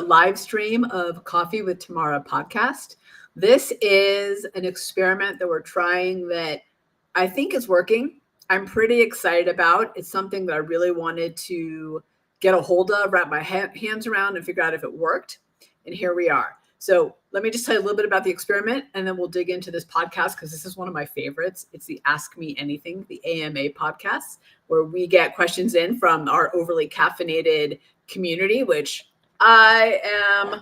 live stream of Coffee with Tamara podcast. This is an experiment that we're trying that I think is working. I'm pretty excited about. It's something that I really wanted to get a hold of, wrap my hands around, and figure out if it worked. And here we are. So let me just tell you a little bit about the experiment, and then we'll dig into this podcast because this is one of my favorites. It's the Ask Me Anything, the AMA podcast, where we get questions in from our overly caffeinated community, which I am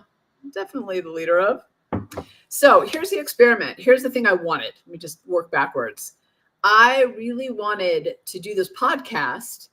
definitely the leader of. So here's the experiment. Here's the thing I wanted. Let me just work backwards. I really wanted to do this podcast,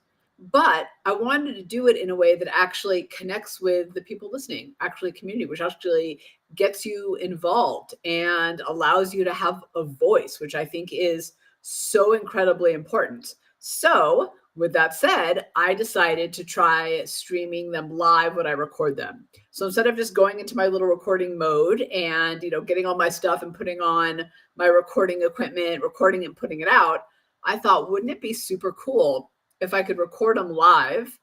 but I wanted to do it in a way that actually connects with the people listening, actually community, which actually gets you involved and allows you to have a voice, which I think is so incredibly important. So with that said, I decided to try streaming them live when I record them. So instead of just going into my little recording mode and, getting all my stuff and putting on my recording equipment, recording and putting it out, I thought, wouldn't it be super cool if I could record them live,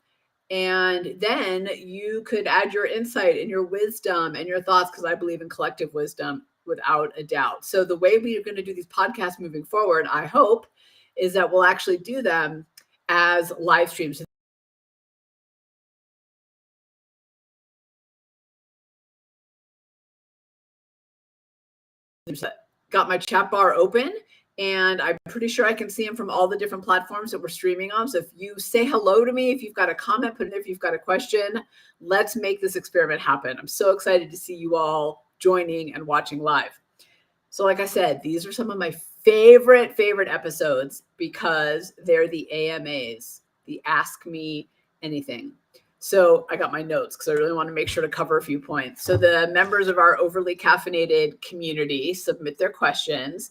and then you could add your insight and your wisdom and your thoughts, because I believe in collective wisdom without a doubt. So the way we are going to do these podcasts moving forward, I hope, is that we'll actually do them as live streams. Got my chat bar open, and I'm pretty sure I can see them from all the different platforms that we're streaming on. So if you say hello to me, if you've got a comment, put it in. If you've got a question, let's make this experiment happen. I'm so excited to see you all joining and watching live. So like I said, these are some of my favorite episodes because they're the AMAs, the Ask Me Anything. So I got my notes because I really want to make sure to cover a few points. So the members of our overly caffeinated community submit their questions,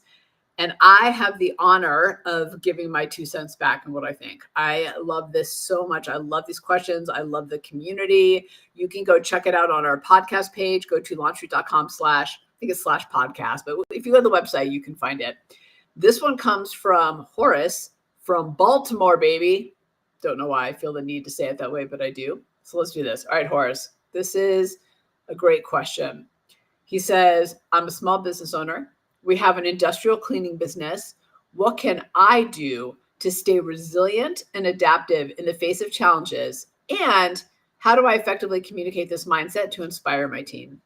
and I have the honor of giving my 2 cents back on what I think. I love this so much. I love these questions. I love the community. You can go check it out on our podcast page. Go to launchstreet.com/ I think it's /podcast, but if you go to the website, you can find it. This one comes from Horace from Baltimore, baby. Don't know why I feel the need to say it that way, but I do. So let's do this. All right, Horace, this is a great question. He says, I'm a small business owner. We have an industrial cleaning business. What can I do to stay resilient and adaptive in the face of challenges? And how do I effectively communicate this mindset to inspire my team?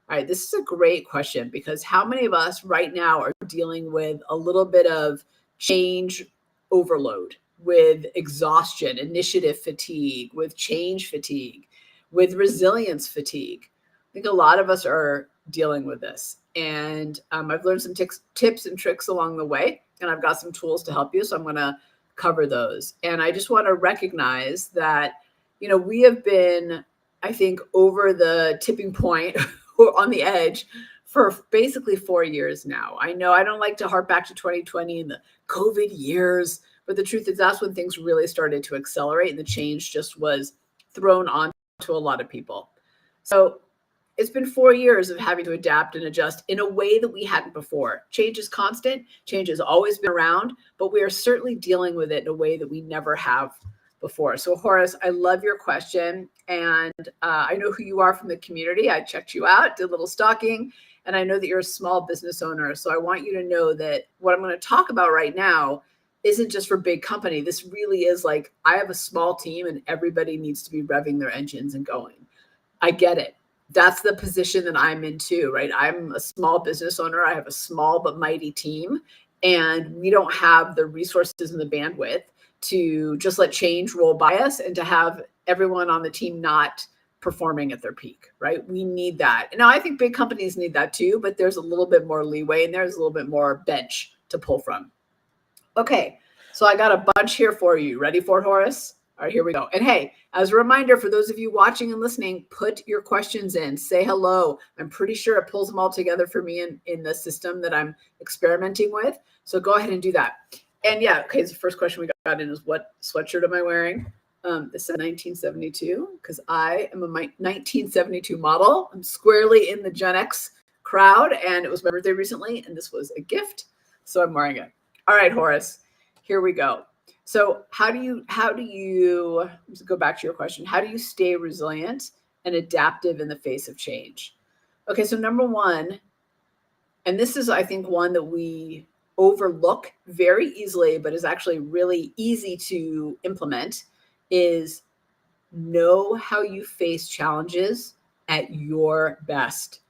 All right, this is a great question, because how many of us right now are dealing with a little bit of change overload, with exhaustion, initiative fatigue, with change fatigue, with resilience fatigue? I think a lot of us are dealing with this. And I've learned some tips and tricks along the way, and I've got some tools to help you. So I'm going to cover those. And I just want to recognize that, we have been, I think, over the tipping point or on the edge for basically 4 years now. I know I don't like to harp back to 2020 and the COVID years, but the truth is that's when things really started to accelerate and the change just was thrown on to a lot of people. So it's been 4 years of having to adapt and adjust in a way that we hadn't before. Change is constant. Change has always been around, but we are certainly dealing with it in a way that we never have before. So Horace, I love your question. And I know who you are from the community. I checked you out, did a little stalking, and I know that you're a small business owner. So I want you to know that what I'm going to talk about right now isn't just for big company. This really is like, I have a small team and everybody needs to be revving their engines and going. I get it. That's the position that I'm in too, right? I'm a small business owner. I have a small but mighty team, and we don't have the resources and the bandwidth to just let change roll by us and to have everyone on the team not performing at their peak, right? We need that. Now, I think big companies need that too, but there's a little bit more leeway and there's a little bit more bench to pull from. Okay, so I got a bunch here for you. Ready for it, Horace? All right, here we go. And hey, as a reminder for those of you watching and listening, put your questions in, say hello. I'm pretty sure it pulls them all together for me in the system that I'm experimenting with. So go ahead and do that. And yeah, okay, so the first question we got in is, what sweatshirt am I wearing? This is 1972, because I am a 1972 model. I'm squarely in the Gen X crowd, and it was my birthday recently, and this was a gift, so I'm wearing it. All right, Horace, here we go. So how do you let's go back to your question. How do you stay resilient and adaptive in the face of change. Okay, so number one, and this is, I think, one that we overlook very easily, but is actually really easy to implement, is know how you face challenges at your best.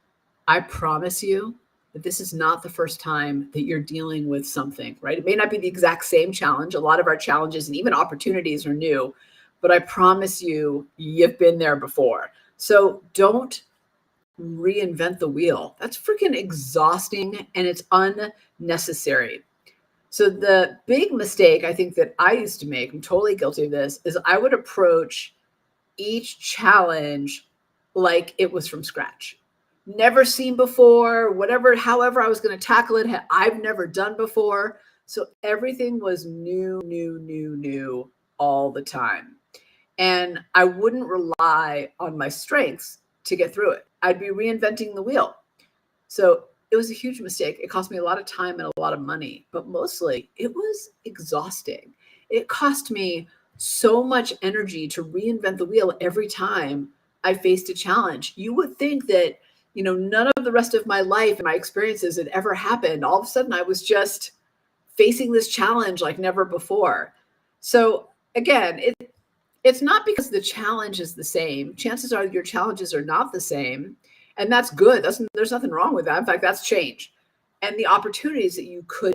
I promise you that this is not the first time that you're dealing with something, right? It may not be the exact same challenge. A lot of our challenges and even opportunities are new, but I promise you, you've been there before. So don't reinvent the wheel. That's freaking exhausting and it's unnecessary. So the big mistake I think that I used to make, I'm totally guilty of this, is I would approach each challenge like it was from scratch. Never seen before, whatever, however I was going to tackle it, I've never done before. So everything was new all the time. And I wouldn't rely on my strengths to get through it. I'd be reinventing the wheel. So it was a huge mistake. It cost me a lot of time and a lot of money, but mostly it was exhausting. It cost me so much energy to reinvent the wheel every time I faced a challenge. You would think that, none of the rest of my life and my experiences had ever happened. All of a sudden, I was just facing this challenge like never before. So again, it's not because the challenge is the same. Chances are your challenges are not the same. And that's good. There's nothing wrong with that. In fact, that's change. And the opportunities that you could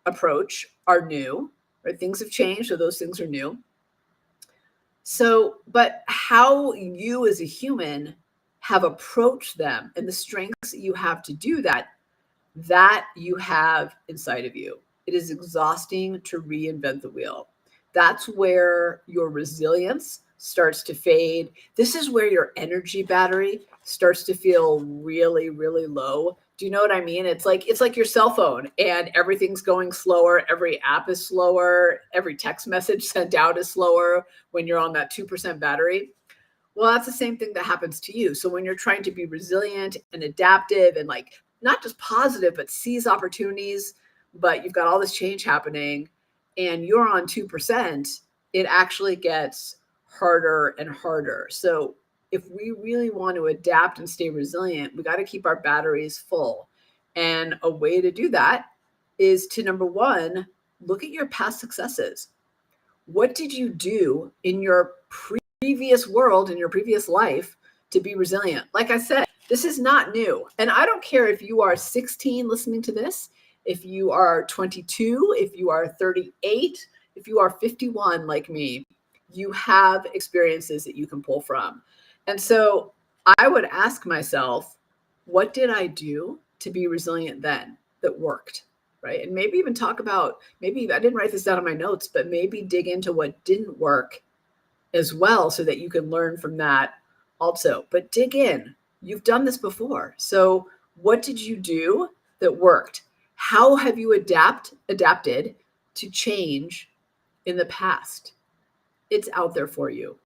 approach are new, right? Things have changed, so those things are new. So, but how you as a human have approached them and the strengths that you have to do that you have inside of you. It is exhausting to reinvent the wheel. That's where your resilience starts to fade. This is where your energy battery starts to feel really, really low. Do you know what I mean? It's like your cell phone and everything's going slower. Every app is slower. Every text message sent out is slower when you're on that 2% battery. Well, that's the same thing that happens to you. So when you're trying to be resilient and adaptive and like not just positive, but seize opportunities, but you've got all this change happening and you're on 2%, it actually gets harder and harder. So if we really want to adapt and stay resilient, we got to keep our batteries full. And a way to do that is to, number one, look at your past successes. What did you do in your previous world, in your previous life, to be resilient? Like I said, this is not new. And I don't care if you are 16 listening to this, if you are 22, if you are 38, if you are 51 like me, you have experiences that you can pull from. And so I would ask myself, what did I do to be resilient then that worked? Right. And maybe even talk about, maybe I didn't write this down in my notes, but maybe dig into what didn't work as well so that you can learn from that also. But dig in. You've done this before. So what did you do that worked? How have you adapted to change in the past? It's out there for you.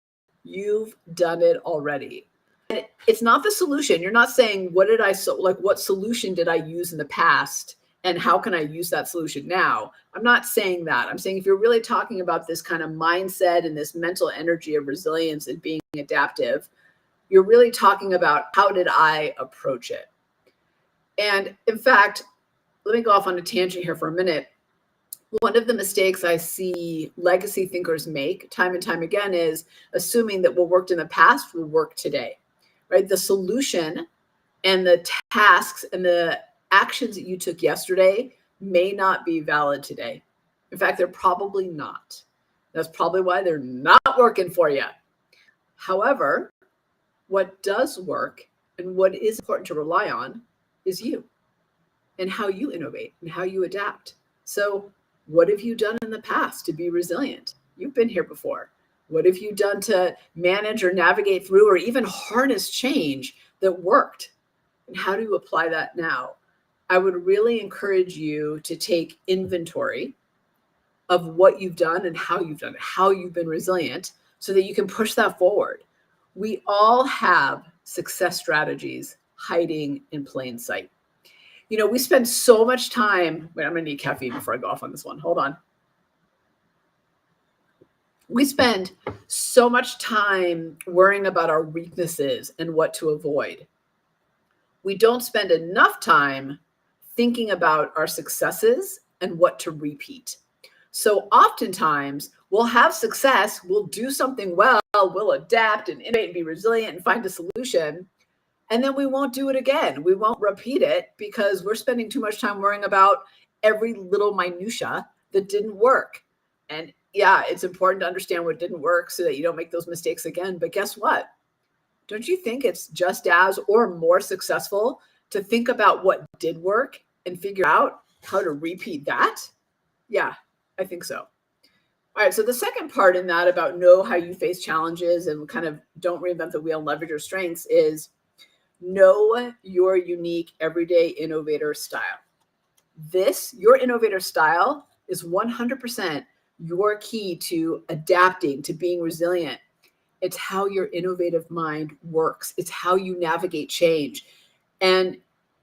You've done it already. And it's not the solution. You're not saying, what solution did I use in the past? And how can I use that solution now? I'm not saying that. I'm saying if you're really talking about this kind of mindset and this mental energy of resilience and being adaptive, you're really talking about how did I approach it? And in fact, let me go off on a tangent here for a minute. One of the mistakes I see legacy thinkers make time and time again is assuming that what worked in the past will work today, right? The solution and the tasks and the actions that you took yesterday may not be valid today. In fact, they're probably not. That's probably why they're not working for you. However, what does work and what is important to rely on is you and how you innovate and how you adapt. So what have you done in the past to be resilient? You've been here before. What have you done to manage or navigate through or even harness change that worked? And how do you apply that now? I would really encourage you to take inventory of what you've done and how you've done it, how you've been resilient, so that you can push that forward. We all have success strategies hiding in plain sight. We spend so much time. Wait, I'm going to need caffeine before I go off on this one. Hold on. We spend so much time worrying about our weaknesses and what to avoid. We don't spend enough time thinking about our successes and what to repeat. So oftentimes we'll have success, we'll do something well, we'll adapt and innovate and be resilient and find a solution. And then we won't do it again. We won't repeat it because we're spending too much time worrying about every little minutia that didn't work. And yeah, it's important to understand what didn't work so that you don't make those mistakes again. But guess what? Don't you think it's just as or more successful to think about what did work and figure out how to repeat that? Yeah, I think so. All right. So the second part in that about know how you face challenges and kind of don't reinvent the wheel and leverage your strengths is know your unique everyday innovator style. Your innovator style is 100% your key to adapting, to being resilient. It's how your innovative mind works. It's how you navigate change. And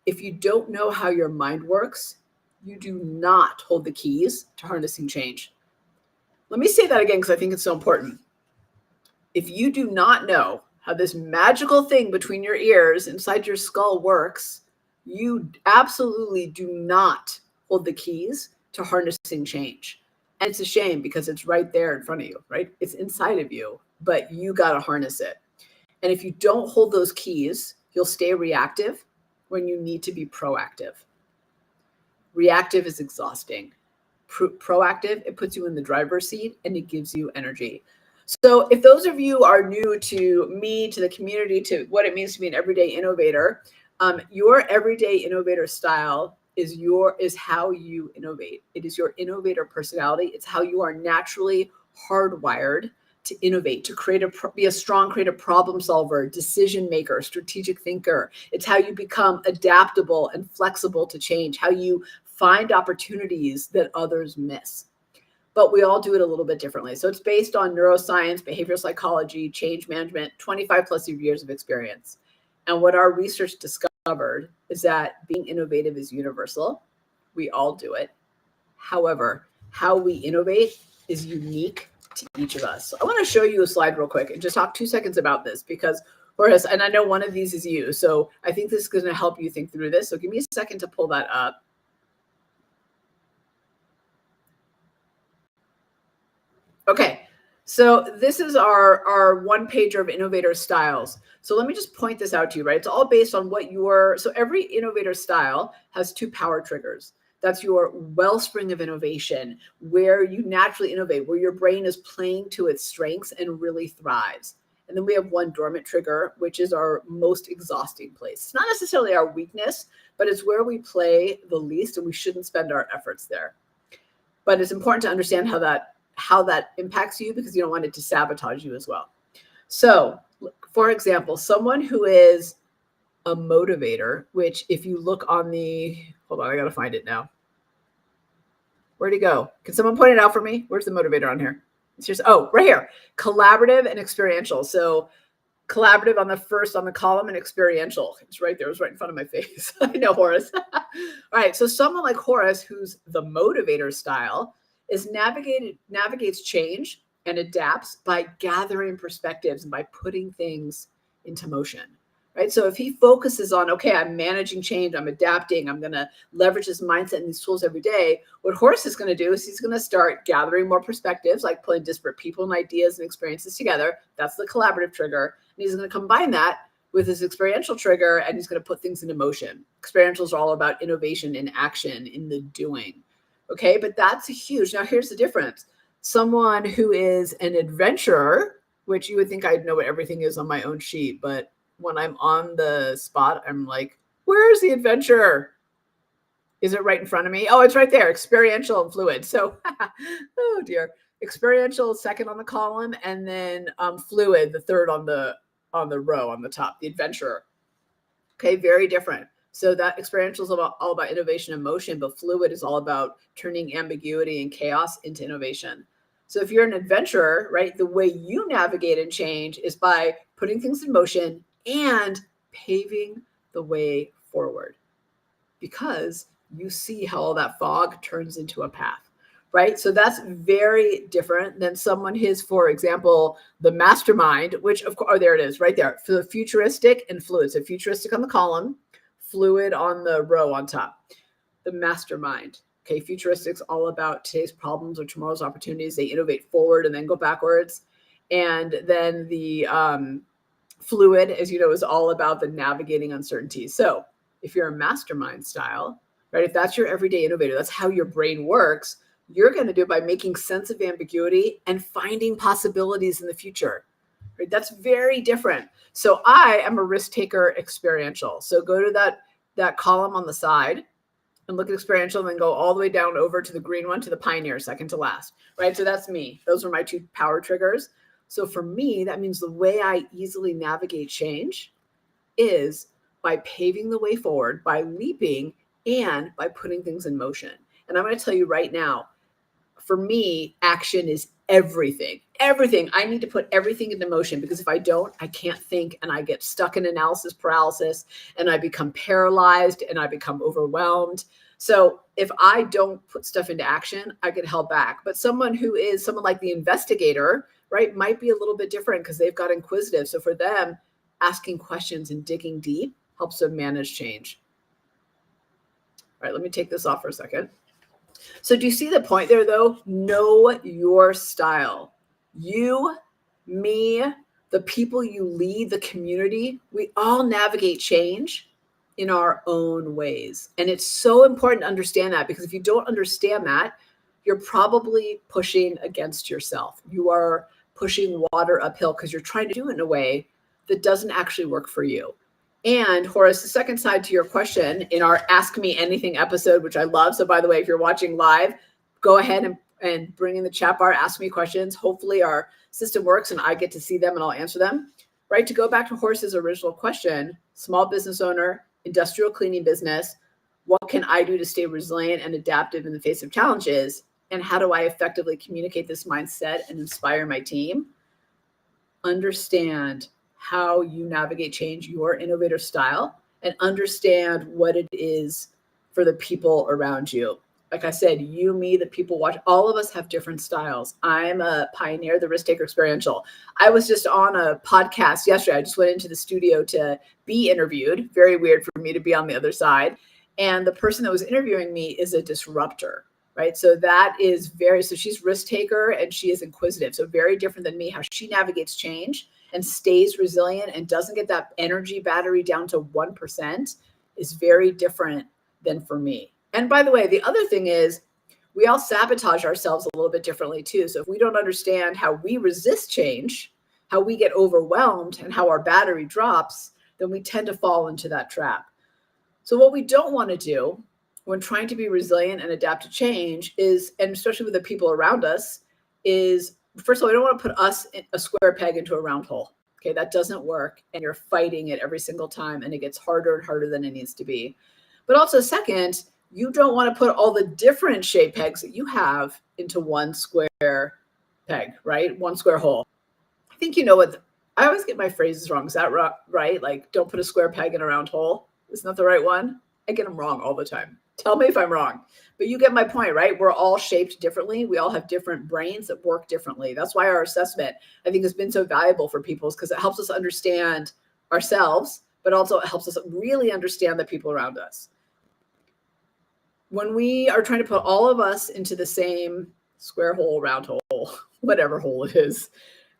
if you don't know how your mind works, you do not hold the keys to harnessing change. Let me say that again because I think it's so important. If you do not know how this magical thing between your ears inside your skull works, you absolutely do not hold the keys to harnessing change. And it's a shame because it's right there in front of you, right? It's inside of you, but you got to harness it. And if you don't hold those keys, you'll stay reactive when you need to be proactive. Reactive is exhausting. Proactive, it puts you in the driver's seat and it gives you energy. So if those of you are new to me, to the community, to what it means to be an everyday innovator, your everyday innovator style is how you innovate. It is your innovator personality. It's how you are naturally hardwired to innovate, to be a strong creative problem solver, decision maker, strategic thinker. It's how you become adaptable and flexible to change, how you find opportunities that others miss. But we all do it a little bit differently. So it's based on neuroscience, behavioral psychology, change management, 25 plus years of experience. And what our research discovered is that being innovative is universal. We all do it. However, how we innovate is unique to each of us. So I want to show you a slide real quick and just talk 2 seconds about this because Horace, and I know one of these is you. So I think this is going to help you think through this. So give me a second to pull that up. Okay, so this is our one pager of innovator styles. So let me just point this out to you, right? It's all based on so every innovator style has 2 power triggers. That's your wellspring of innovation, where you naturally innovate, where your brain is playing to its strengths and really thrives. And then we have 1 dormant trigger, which is our most exhausting place. It's not necessarily our weakness, but it's where we play the least and we shouldn't spend our efforts there. But it's important to understand how that impacts you because you don't want it to sabotage you as well. So, for example, someone who is a motivator, which if you look on hold on, I got to find it now. Where'd he go? Can someone point it out for me? Where's the motivator on here? It's just, right here. Collaborative and experiential. So collaborative on the column and experiential. It's right there. It was right in front of my face. I know, Horace. All right. So someone like Horace, who's the motivator style, navigates change and adapts by gathering perspectives and by putting things into motion, right? So if he focuses on, okay, I'm managing change, I'm adapting, I'm going to leverage this mindset and these tools every day, what Horace is going to do is he's going to start gathering more perspectives, like pulling disparate people and ideas and experiences together. That's the collaborative trigger. And he's going to combine that with his experiential trigger, and he's going to put things into motion. Experientials are all about innovation in action, in the doing. Okay, but that's huge. Now, here's the difference. Someone who is an adventurer, which you would think I'd know what everything is on my own sheet, but when I'm on the spot, I'm like, where's the adventure? Is it right in front of me? Oh, it's right there. Experiential and fluid. So, oh dear. Experiential second on the column, and then fluid, the third on the row on the top, the adventurer. Okay, very different. So that experiential is all about innovation and motion, but fluid is all about turning ambiguity and chaos into innovation. So if you're an adventurer, right, the way you navigate and change is by putting things in motion and paving the way forward because you see how all that fog turns into a path, right? So that's very different than someone who's, for example, the mastermind, which of course, oh, there it is right there. For the futuristic and fluid. So futuristic on the column, fluid on the row on top. The mastermind. Okay, futuristic's all about today's problems or tomorrow's opportunities. They innovate forward and then go backwards. And then the fluid, as you know, is all about the navigating uncertainty. So if you're a mastermind style, right, if that's your everyday innovator, that's how your brain works, you're going to do it by making sense of ambiguity and finding possibilities in the future. Right? That's very different. So I am a risk taker experiential. So go to that column on the side and look at experiential and then go all the way down over to the green one, to the pioneer, second to last, right? So that's me. Those are my two power triggers. So for me, that means the way I easily navigate change is by paving the way forward, by leaping, and by putting things in motion. And I'm going to tell you right now, for me, action is everything. Everything. I need to put everything into motion, because if I don't, I can't think, and I get stuck in analysis paralysis, and I become paralyzed, and I become overwhelmed. So if I don't put stuff into action, I get held back. But someone like the investigator, right, might be a little bit different because they've got inquisitive. So for them, asking questions and digging deep helps them manage change. All right, let me take this off for a second. So do you see the point there, though? Know your style. You, me, the people you lead, the community, we all navigate change in our own ways. And it's so important to understand that, because if you don't understand that, you're probably pushing against yourself. You are pushing water uphill because you're trying to do it in a way that doesn't actually work for you. And Horace, the second side to your question in our Ask Me Anything episode, which I love. So by the way, if you're watching live, go ahead and bring in the chat bar, ask me questions. Hopefully our system works and I get to see them and I'll answer them. Right? To go back to Horace's original question, small business owner, industrial cleaning business, what can I do to stay resilient and adaptive in the face of challenges? And how do I effectively communicate this mindset and inspire my team? Understand how you navigate change, your innovator style, and understand what it is for the people around you. Like I said, you, me, the people watch, all of us have different styles. I'm a pioneer, the risk taker experiential. I was just on a podcast yesterday. I just went into the studio to be interviewed. Very weird for me to be on the other side. And the person that was interviewing me is a disruptor, right? So so she's risk taker and she is inquisitive. So very different than me, how she navigates change and stays resilient and doesn't get that energy battery down to 1% is very different than for me. And by the way, the other thing is we all sabotage ourselves a little bit differently too. So if we don't understand how we resist change, how we get overwhelmed and how our battery drops, then we tend to fall into that trap. So what we don't want to do when trying to be resilient and adapt to change is, and especially with the people around us, is first of all, we don't want to put us in a square peg into a round hole. Okay, that doesn't work. And you're fighting it every single time. And it gets harder and harder than it needs to be. But also second, you don't want to put all the different shape pegs that you have into one square peg, right? One square hole. I think you know what, I always get my phrases wrong. Is that right? Like, don't put a square peg in a round hole. Isn't that the right one? I get them wrong all the time. Tell me if I'm wrong, but you get my point, right? We're all shaped differently. We all have different brains that work differently. That's why our assessment, I think, has been so valuable for people, because it helps us understand ourselves, but also it helps us really understand the people around us. When we are trying to put all of us into the same square hole, round hole, whatever hole it is,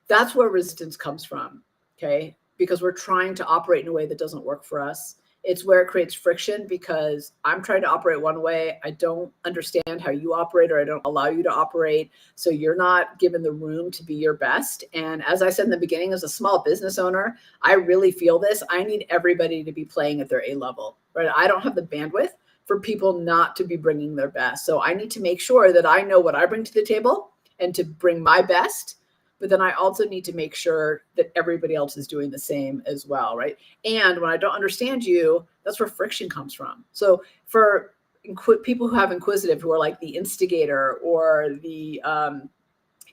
that's where resistance comes from, okay? Because we're trying to operate in a way that doesn't work for us. It's where it creates friction, because I'm trying to operate one way. I don't understand how you operate, or I don't allow you to operate. So you're not given the room to be your best. And as I said in the beginning, as a small business owner, I really feel this. I need everybody to be playing at their A level, right? I don't have the bandwidth for people not to be bringing their best. So I need to make sure that I know what I bring to the table and to bring my best. But then I also need to make sure that everybody else is doing the same as well, right? And when I don't understand you, that's where friction comes from. So for people who have inquisitive, who are like the instigator or the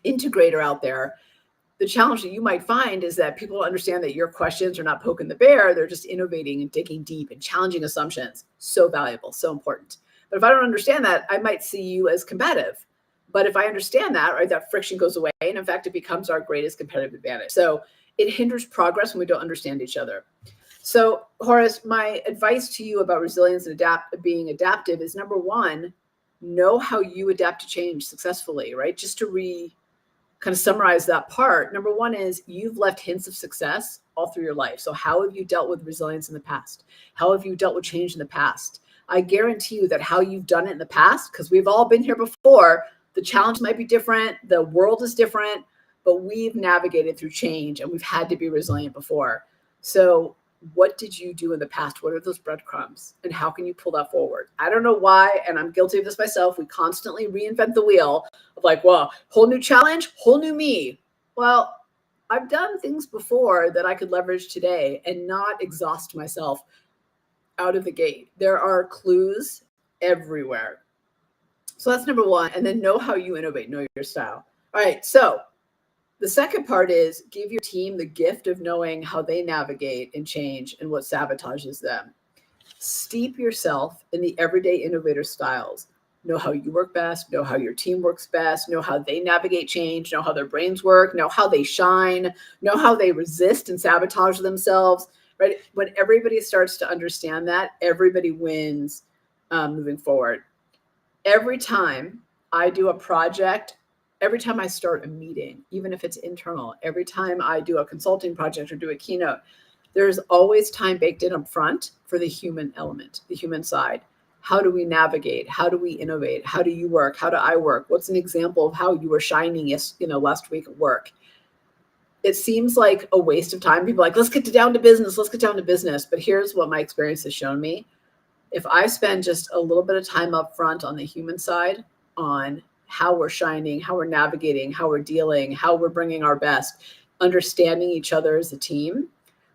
integrator out there, the challenge that you might find is that people understand that your questions are not poking the bear. They're just innovating and digging deep and challenging assumptions. So valuable, so important. But if I don't understand that, I might see you as combative. But if I understand that, right, that friction goes away. And in fact, it becomes our greatest competitive advantage. So it hinders progress when we don't understand each other. So Horace, my advice to you about resilience and being adaptive is, number one, know how you adapt to change successfully, right? Just to kind of summarize that part. Number one is you've left hints of success all through your life. So how have you dealt with resilience in the past? How have you dealt with change in the past? I guarantee you that how you've done it in the past, because we've all been here before, the challenge might be different, the world is different, but we've navigated through change and we've had to be resilient before. So what did you do in the past? What are those breadcrumbs? And how can you pull that forward? I don't know why, and I'm guilty of this myself. We constantly reinvent the wheel of like, well, whole new challenge, whole new me. Well, I've done things before that I could leverage today and not exhaust myself out of the gate. There are clues everywhere. So that's number one. And then know how you innovate, know your style. All right. So the second part is give your team the gift of knowing how they navigate and change and what sabotages them. Steep yourself in the everyday innovator styles. Know how you work best, know how your team works best, know how they navigate change, know how their brains work, know how they shine, know how they resist and sabotage themselves, right? When everybody starts to understand that, everybody wins moving forward. Every time I do a project, every time I start a meeting, even if it's internal, every time I do a consulting project or do a keynote, there's always time baked in up front for the human element, the human side. How do we navigate? How do we innovate? How do you work? How do I work? What's an example of how you were shining last week at work? It seems like a waste of time. People are like, let's get down to business. Let's get down to business. But here's what my experience has shown me. If I spend just a little bit of time up front on the human side, on how we're shining, how we're navigating, how we're dealing, how we're bringing our best, understanding each other as a team,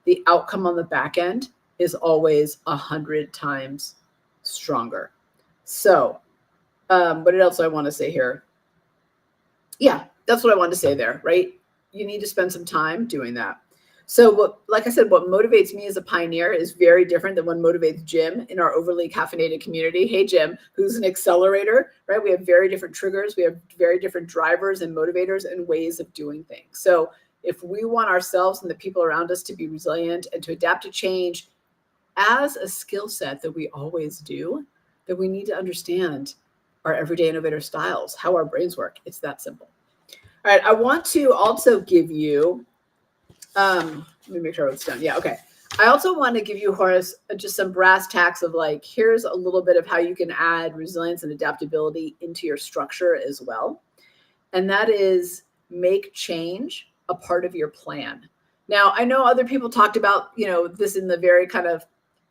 the outcome on the back end is always 100 times stronger. So what else do I want to say here? Yeah, that's what I wanted to say there, right? You need to spend some time doing that. So like I said, what motivates me as a pioneer is very different than what motivates Jim in our overly caffeinated community. Hey, Jim, who's an accelerator, right? We have very different triggers. We have very different drivers and motivators and ways of doing things. So if we want ourselves and the people around us to be resilient and to adapt to change as a skill set that we always do, then we need to understand our everyday innovator styles, how our brains work. It's that simple. All right, I want to also give you, let me make sure it's done. Yeah, okay. I also want to give you, Horace, just some brass tacks of like, here's a little bit of how you can add resilience and adaptability into your structure as well. And that is make change a part of your plan. Now, I know other people talked about, this in the very kind of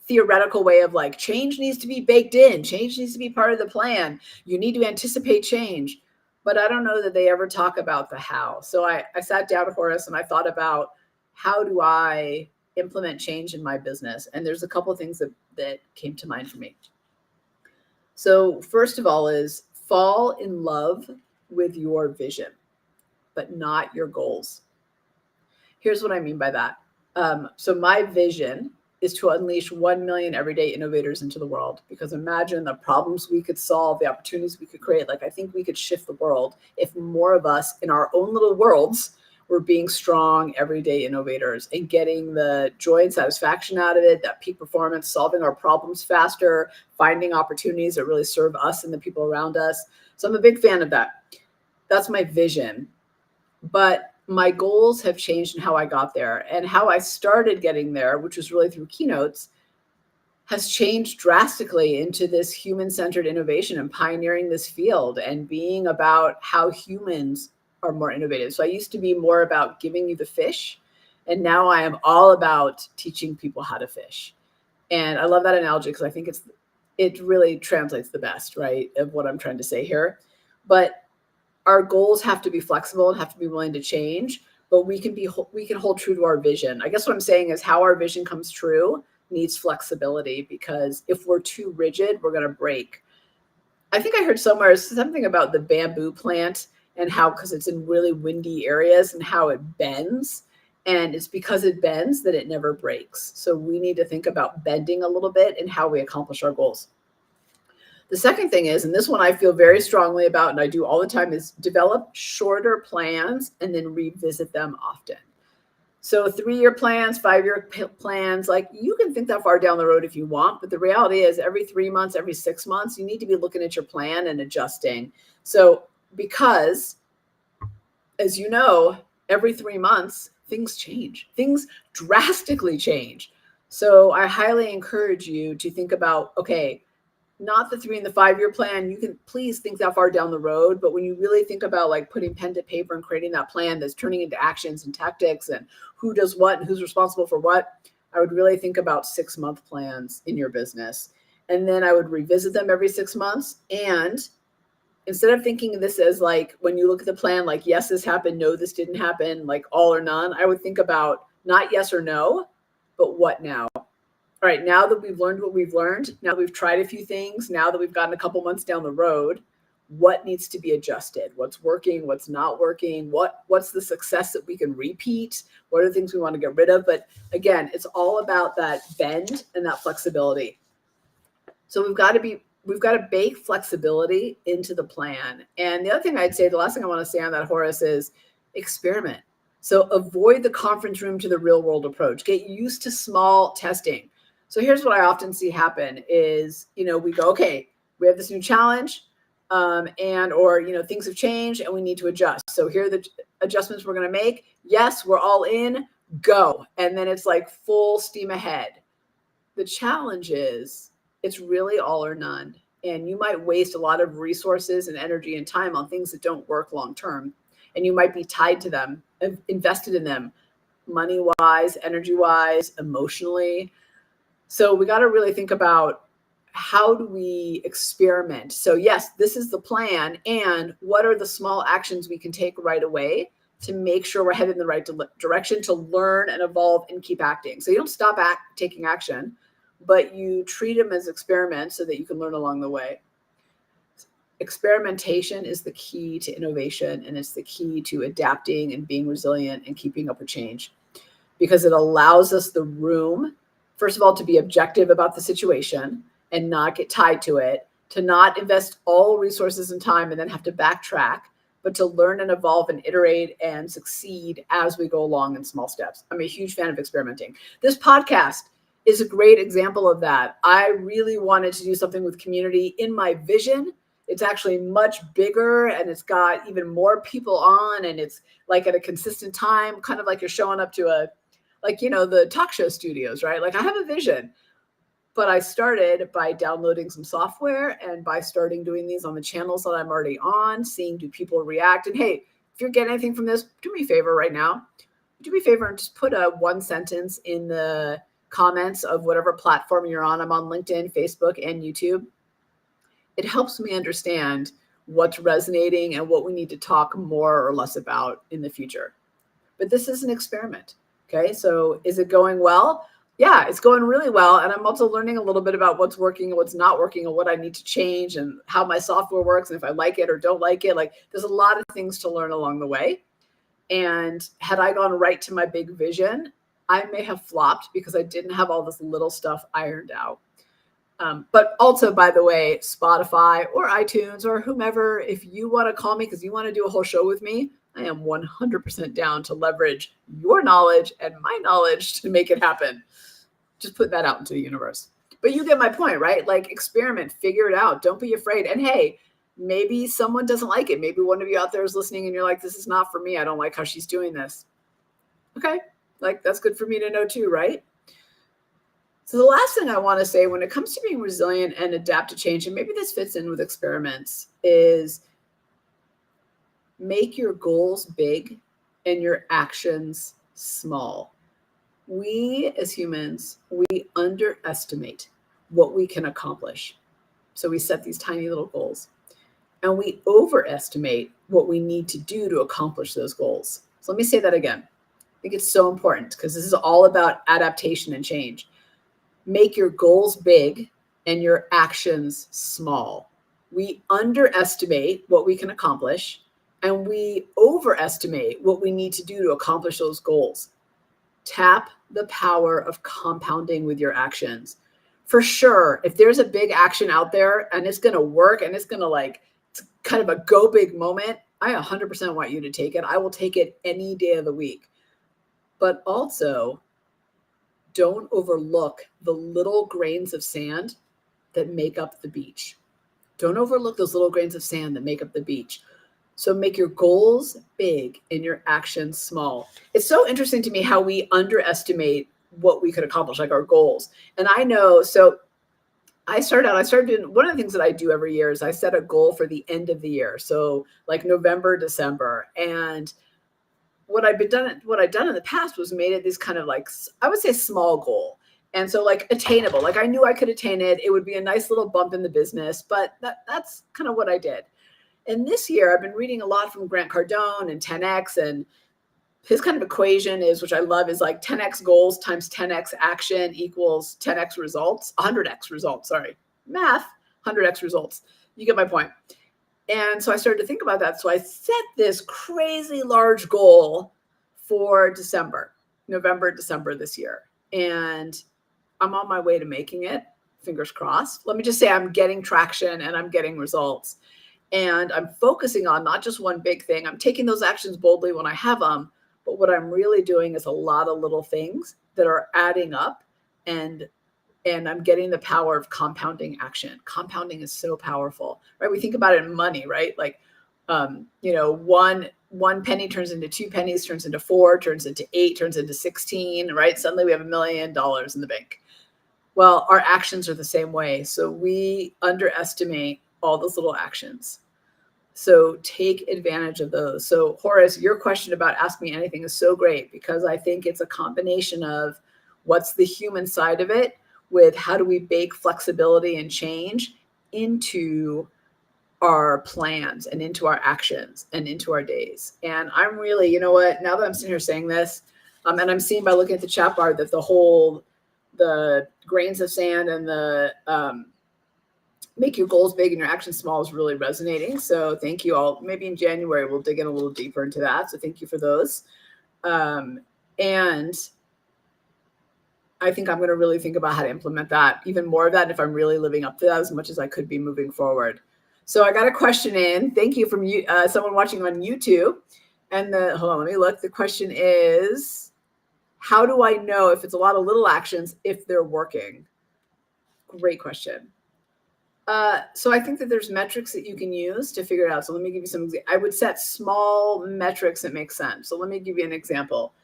theoretical way of like, change needs to be baked in. Change needs to be part of the plan. You need to anticipate change. But I don't know that they ever talk about the how. So I sat down, Horace, and I thought about how do I implement change in my business? And there's a couple of things that came to mind for me. So first of all is fall in love with your vision, but not your goals. Here's what I mean by that. So my vision is to unleash 1 million everyday innovators into the world, because imagine the problems we could solve, the opportunities we could create. Like, I think we could shift the world if more of us in our own little worlds were being strong everyday innovators and getting the joy and satisfaction out of it, that peak performance, solving our problems faster, finding opportunities that really serve us and the people around us. So I'm a big fan of that. That's my vision. But my goals have changed in how I got there, and how I started getting there, which was really through keynotes, has changed drastically into this human-centered innovation and pioneering this field and being about how humans are more innovative. So I used to be more about giving you the fish, and now I am all about teaching people how to fish. And I love that analogy because I think it really translates the best, right, of what I'm trying to say here. But our goals have to be flexible and have to be willing to change, but we can hold true to our vision. I guess what I'm saying is how our vision comes true needs flexibility, because if we're too rigid, we're going to break. I think I heard somewhere something about the bamboo plant and how, because it's in really windy areas, and how it bends. And it's because it bends that it never breaks. So we need to think about bending a little bit in how we accomplish our goals. The second thing is, and this one I feel very strongly about and I do all the time, is develop shorter plans and then revisit them often. So 3-year plans, 5-year plans, like you can think that far down the road if you want, but the reality is every 3 months, every 6 months, you need to be looking at your plan and adjusting. So because, as you know, every 3 months, things change. Things drastically change. So I highly encourage you to think about, okay, not the 3 and the 5-year plan. You can please think that far down the road. But when you really think about like putting pen to paper and creating that plan that's turning into actions and tactics and who does what and who's responsible for what, I would really think about 6-month plans in your business. And then I would revisit them every 6 months. And instead of thinking of this as like, when you look at the plan, like, yes, this happened, no, this didn't happen, like all or none, I would think about not yes or no, but what now? All right, now that we've learned what we've learned, now that we've tried a few things, now that we've gotten a couple months down the road, what needs to be adjusted? What's working? What's not working? What's the success that we can repeat? What are the things we want to get rid of? But again, it's all about that bend and that flexibility. So we've got to bake flexibility into the plan. And the other thing I'd say, the last thing I want to say on that, Horace, is experiment. So avoid the conference room to the real world approach. Get used to small testing. So here's what I often see happen is, we go, okay, we have this new challenge or things have changed and we need to adjust. So here are the adjustments we're going to make. Yes, we're all in, go. And then it's like full steam ahead. The challenge is it's really all or none. And you might waste a lot of resources and energy and time on things that don't work long term. And you might be tied to them, invested in them, money-wise, energy-wise, emotionally. So we got to really think about, how do we experiment? So yes, this is the plan. And what are the small actions we can take right away to make sure we're headed in the right direction, to learn and evolve and keep acting? So you don't stop taking action, but you treat them as experiments so that you can learn along the way. Experimentation is the key to innovation, and it's the key to adapting and being resilient and keeping up with change, because it allows us the room, first of all, to be objective about the situation and not get tied to it, to not invest all resources and time and then have to backtrack, but to learn and evolve and iterate and succeed as we go along in small steps. I'm a huge fan of experimenting. This podcast is a great example of that. I really wanted to do something with community in my vision. It's actually much bigger and it's got even more people on, and it's like at a consistent time, kind of like you're showing up to the talk show studios, right? Like I have a vision, but I started by downloading some software and by starting doing these on the channels that I'm already on, seeing do people react. And hey, if you're getting anything from this, do me a favor right now. Do me a favor and just put a 1 sentence in the comments of whatever platform you're on. I'm on LinkedIn, Facebook, and YouTube. It helps me understand what's resonating and what we need to talk more or less about in the future. But this is an experiment. Okay, so is it going well? Yeah, it's going really well. And I'm also learning a little bit about what's working and what's not working and what I need to change and how my software works and if I like it or don't like it. Like there's a lot of things to learn along the way. And had I gone right to my big vision, I may have flopped because I didn't have all this little stuff ironed out. But also, by the way, Spotify or iTunes or whomever, if you want to call me because you want to do a whole show with me, I am 100% down to leverage your knowledge and my knowledge to make it happen. Just put that out into the universe. But you get my point, right? Like experiment, figure it out. Don't be afraid. And hey, maybe someone doesn't like it. Maybe one of you out there is listening and you're like, this is not for me. I don't like how she's doing this. Okay. Like that's good for me to know too, right? So the last thing I want to say when it comes to being resilient and adapt to change, and maybe this fits in with experiments, is make your goals big and your actions small. We as humans, we underestimate what we can accomplish. So we set these tiny little goals and we overestimate what we need to do to accomplish those goals. So let me say that again. I think it's so important because this is all about adaptation and change. Make your goals big and your actions small. We underestimate what we can accomplish and we overestimate what we need to do to accomplish those goals. Tap the power of compounding with your actions. for sure, if there's a big action out there and it's going to work and it's going to it's kind of a go big moment, I 100% want you to take it. I will take it any day of the week. But also, don't overlook the little grains of sand that make up the beach. Don't overlook those little grains of sand that make up the beach. So make your goals big and your actions small. It's so interesting to me how we underestimate what we could accomplish, like our goals. And I know, so I started doing, one of the things that I do every year is I set a goal for the end of the year. So like November, December. And what I'd done in the past was made it this kind of like, I would say small goal. And so like attainable, like I knew I could attain it. It would be a nice little bump in the business, but that's kind of what I did. And this year I've been reading a lot from Grant Cardone and 10X, and his kind of equation is, which I love, is like 10X goals times 10X action equals 10X results, 100X results, sorry, math, 100X results. You get my point. And so I started to think about that. So I set this crazy large goal for November, December this year. And I'm on my way to making it, fingers crossed. Let me just say I'm getting traction and I'm getting results. And I'm focusing on not just one big thing. I'm taking those actions boldly when I have them. But what I'm really doing is a lot of little things that are adding up, and I'm getting the power of compounding action. Compounding is so powerful, right? We think about it in money, right? Like, one penny turns into 2 pennies, turns into 4, turns into 8, turns into 16, right? Suddenly we have $1 million in the bank. Well, our actions are the same way. So we underestimate all those little actions. So take advantage of those. So Horace, your question about Ask Me Anything is so great, because I think it's a combination of what's the human side of it with how do we bake flexibility and change into our plans and into our actions and into our days. And I'm really, you know what, now that I'm sitting here saying this, and I'm seeing by looking at the chat bar that the grains of sand and the make your goals big and your actions small is really resonating. So thank you all. Maybe in January, we'll dig in a little deeper into that. So thank you for those. And I think I'm going to really think about how to implement that, even more of that, if I'm really living up to that as much as I could be moving forward. So I got a question in. Thank you from you, someone watching on YouTube. And hold on, let me look. The question is, how do I know if it's a lot of little actions, if they're working? Great question. So I think that there's metrics that you can use to figure it out. So let me give you some. I would set small metrics that make sense. So let me give you an example.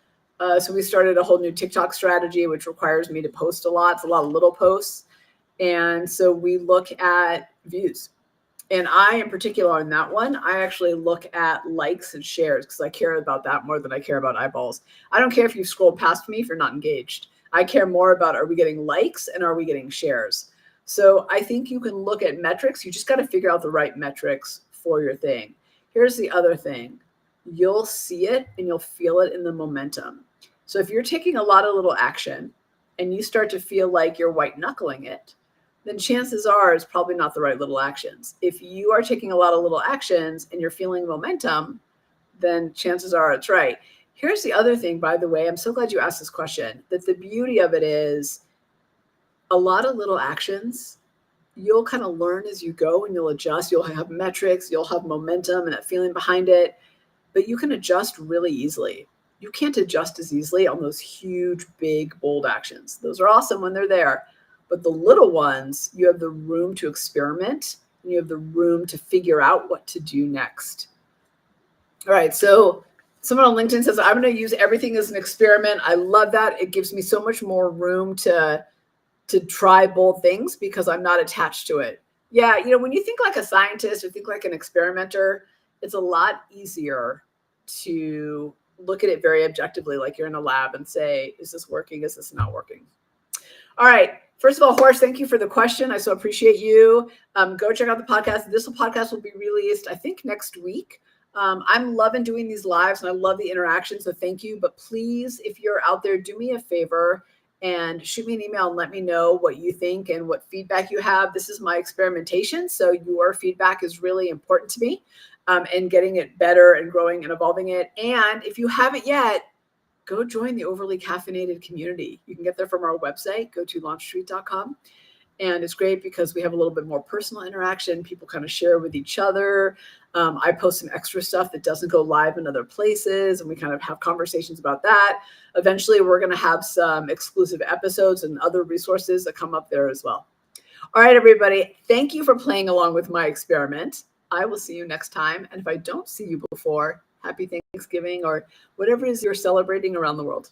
So we started a whole new TikTok strategy, which requires me to post a lot. It's a lot of little posts. And so we look at views. And I, in particular, on that one, I actually look at likes and shares, because I care about that more than I care about eyeballs. I don't care if you've scrolled past me if you're not engaged. I care more about, are we getting likes and are we getting shares? So I think you can look at metrics. You just got to figure out the right metrics for your thing. Here's the other thing. You'll see it and you'll feel it in the momentum. So if you're taking a lot of little action and you start to feel like you're white knuckling it, then chances are it's probably not the right little actions. If you are taking a lot of little actions and you're feeling momentum, then chances are it's right. Here's the other thing, by the way. I'm so glad you asked this question, that the beauty of it is, a lot of little actions, you'll kind of learn as you go and you'll adjust. You'll have metrics, you'll have momentum and that feeling behind it, but you can adjust really easily. You can't adjust as easily on those huge, big, bold actions. Those are awesome when they're there, but the little ones, you have the room to experiment and you have the room to figure out what to do next. All right, so someone on LinkedIn says, I'm going to use everything as an experiment. I love that. It gives me so much more room to try bold things because I'm not attached to it. Yeah, when you think like a scientist or think like an experimenter, it's a lot easier to look at it very objectively, like you're in a lab, and say, is this working? Is this not working? All right. First of all, Horace, thank you for the question. I so appreciate you. Go check out the podcast. This podcast will be released, I think, next week. I'm loving doing these lives and I love the interaction. So thank you. But please, if you're out there, do me a favor and shoot me an email and let me know what you think and what feedback you have. This is my experimentation. So your feedback is really important to me, and getting it better and growing and evolving it. And if you haven't yet, go join the Overly Caffeinated community. You can get there from our website, go to launchstreet.com. And it's great because we have a little bit more personal interaction. People kind of share with each other. I post some extra stuff that doesn't go live in other places, and we kind of have conversations about that. Eventually, we're going to have some exclusive episodes and other resources that come up there as well. All right, everybody. Thank you for playing along with my experiment. I will see you next time. And if I don't see you before, happy Thanksgiving or whatever it is you're celebrating around the world.